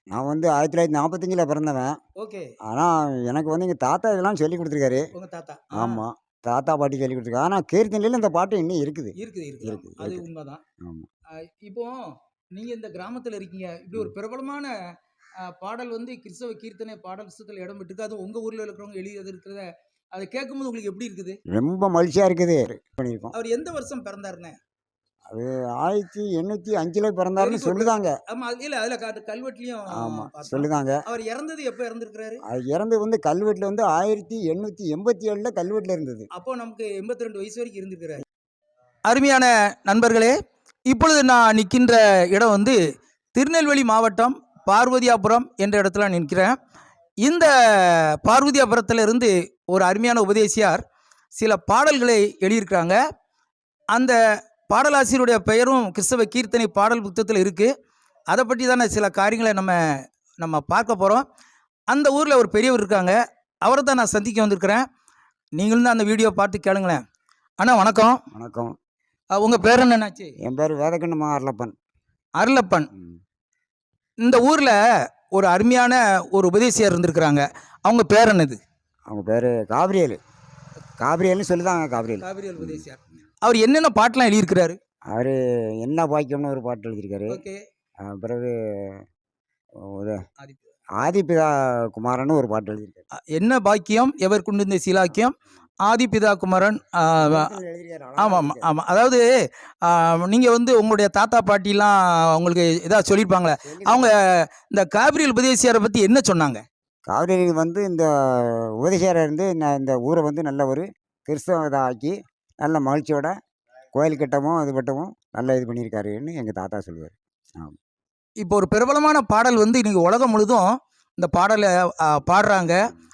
நான் வந்து 1945ல் பிறந்தவன். ஓகே. ஆனா, எனக்கு வந்து எங்க தாத்தா இதெல்லாம் சொல்லிக் குடுத்துருக்காரு. உங்க தாத்தா. ஆமா. தாத்தா, பாட்டி சொல்லிக் குடுத்துருக்காங்க. ஆனா, கீர்த்தனையில இந்த பாட்டு இன்னும் இருக்குது. இருக்குது, இருக்குது. ஆமா. இருக்குது, அது இருக்குது. உண்மதான். ஆமா. அ இப்போ நீங்க இந்த கிராமத்துல இருக்கீங்க. இப்படி ஒரு ம். பிரபலமான பாடல் வந்து கிறிஸ்தவ கீர்த்தனை பாடல் புஸ்தகத்துல இடம் பெற்றிருக்கு. அதுவும் உங்க ஊர்ல இருக்கிறவங்க எழுதி இருக்கிறத அத கேட்கும்போது உங்களுக்கு எப்படி இருக்குது? ரொம்ப மகிழ்ச்சியா இருக்குது. பண்ணியிருக்கோம். அவர் எந்த வருஷம் பிறந்தாருண்ணே? அது 1805ல வெரி பிறந்தாருன்னு குட். சொல்லுதாங்க. ஆமா. இல்ல அதுல கல்வெட்டுலயும் ஆமா, பார்த்தோம். சொல்லுதாங்க. அவர் இறந்தது எப்ப இறந்திருக்கிறாரு? அது இறந்து வந்து கல்வெட்டுல வந்து 1887ல கல்வெட்டுல இருந்தது. அப்போ நமக்கு 82 வயசு வரைக்கும் இருந்திருக்கிறாரு. அருமையான நண்பர்களே, இப்பொழுது நான் நிற்கின்ற இடம் வந்து திருநெல்வேலி மாவட்டம் பார்வதியாபுரம் என்ற இடத்துல நான் நிற்கிறேன். இந்த பார்வதியாபுரத்திலிருந்து ஒரு அருமையான உபதேசியார் சில பாடல்களை எழுதியிருக்கிறாங்க. அந்த பாடலாசிரியருடைய பெயரும் கிறிஸ்தவ கீர்த்தனை பாடல் புத்தகத்தில் இருக்குது. அதை பற்றி தானே சில காரியங்களை நம்ம பார்க்க போகிறோம். அந்த ஊரில் ஒரு பெரியவர் இருக்காங்க. அவரை தான் நான் சந்திக்க வந்திருக்கிறேன். நீங்களும் தான் அந்த வீடியோ பார்த்து கேளுங்களேன். அண்ணா வணக்கம். வணக்கம். உங்கள் பேர் என்னன்னாச்சு? என் பேரு வேதகண்ணம்மா அருளப்பன். அருளப்பன். ம். இந்த ஊரில் ஒரு அருமையான ஒரு உபதேசியார் இருந்திருக்கிறாங்க. அவங்க பேர் என்னது? அவங்க பேரு காபிரியேலு. காபிரியேல்னு சொல்லுதாங்க காபிரியேல். காவிரியல் உபதேசியார். அவர் என்னென்ன பாட்டெலாம் எழுதியிருக்கிறாரு? அவரு என்ன பாக்கியம்னு ஒரு பாட்டு எழுதியிருக்காரு. ஓகே. பிறகு ஒரு ஆதித்யா. ஆதிபிதா குமாரன்னு ஒரு பாட்டு எழுதியிருக்காரு. என்ன பாக்கியம் எவர் கொண்டு இந்த சீலாக்கியம் ஆதிபிதா குமரன். எழுதியிருக்காரு. அழகா ஆமாம் எழுதியிருக்காரு. ஆமாம். அதாவது நீங்கள் வந்து உங்களுடைய தாத்தா பாட்டிலாம் உங்களுக்கு ஏதாவது சொல்லியிருப்பாங்களே, அவங்க இந்த காபிரியல் உபதேசியாரை பற்றி என்ன சொன்னாங்க? காவிரியில் வந்து இந்த உபதேசியாரர் இருந்து இந்த ஊரை வந்து நல்ல ஒரு கிறிஸ்தவ இதாக ஆக்கி நல்ல மகிழ்ச்சியோட கோயில் கட்டவும் அது பட்டவும் நல்லா இது பண்ணியிருக்காருன்னு எங்கள் தாத்தா சொல்லுவார். ஆமாம். இப்போ ஒரு பிரபலமான பாடல் வந்து இன்னைக்கு உலகம் முழுதும் இந்த பாடலை பாடுறாங்க.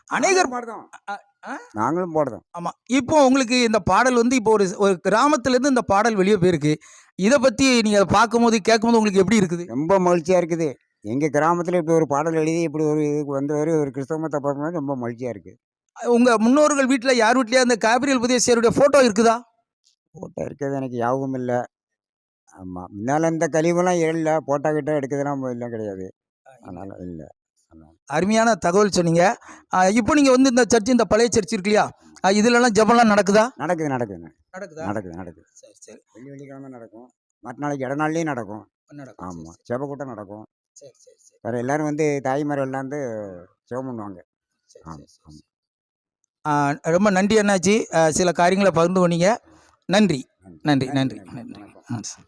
அநேகர் பாடுதோம். அ, அ? நாங்களும் பாடுதோம். ஆமாம். இப்போ உங்களுக்கு இந்த பாடல் வந்து இப்போ ஒரு ஒரு கிராமத்துலேருந்து இந்த பாடல் வெளியே போயிருக்கு. இதை பற்றி நீங்கள் பார்க்கும்போது கேட்கும்போது உங்களுக்கு எப்படி இருக்குது? ரொம்ப மகிழ்ச்சியாக இருக்குது. எங்கள் கிராமத்தில் இப்படி ஒரு பாடல் எழுதி இப்படி ஒரு இதுக்கு வந்தவர் ஒரு கிறிஸ்தவ மதத்தை பார்க்கும்போது ரொம்ப மகிழ்ச்சியாக இருக்குது. உங்கள் முன்னோர்கள் வீட்டில் யார் வீட்லையா அந்த காபிரியல் உபதேசியாருடைய ஃபோட்டோ இருக்குதா? ஃபோட்டோ இருக்கிறது எனக்கு ஞாபகம் இல்லை. ஆமாம். முன்னால் இந்த கழிவுலாம் இல்லை. ஃபோட்டோ கிட்ட எடுக்கிறதுலாம் எல்லாம் கிடையாது. அதனால் இல்லை. அருமையான தகவல் சொன்னீங்க. இப்போ நீங்கள் வந்து இந்த சர்ச், இந்த பழைய சர்ச் இருக்கு இல்லையா, இதுலலாம் ஜெபம்லாம் நடக்குதா? நடக்குது நடக்குதுங்க. நடக்குதா? நடக்குது நடக்குது. சரி சரி. வெள்ளிக்கிழமை நடக்கும். மற்ற நாளைக்கு இட நாள்லேயும் நடக்கும். நடக்கும். ஆமாம். ஜெபக்கூட்டம் நடக்கும். சரி சரி சரி. வேறு எல்லோரும் வந்து தாய்மார்கள் எல்லாம் வந்து ஜெபம் பண்ணுவாங்க. சரி ஆமாம் சரி சரி. ஆமாம். ரொம்ப நன்றி அண்ணாச்சி. சில காரியங்களை பகிர்ந்து கொண்டீங்க. நன்றி நன்றி நன்றி நன்றி. வணக்கம். ஆ, சரி.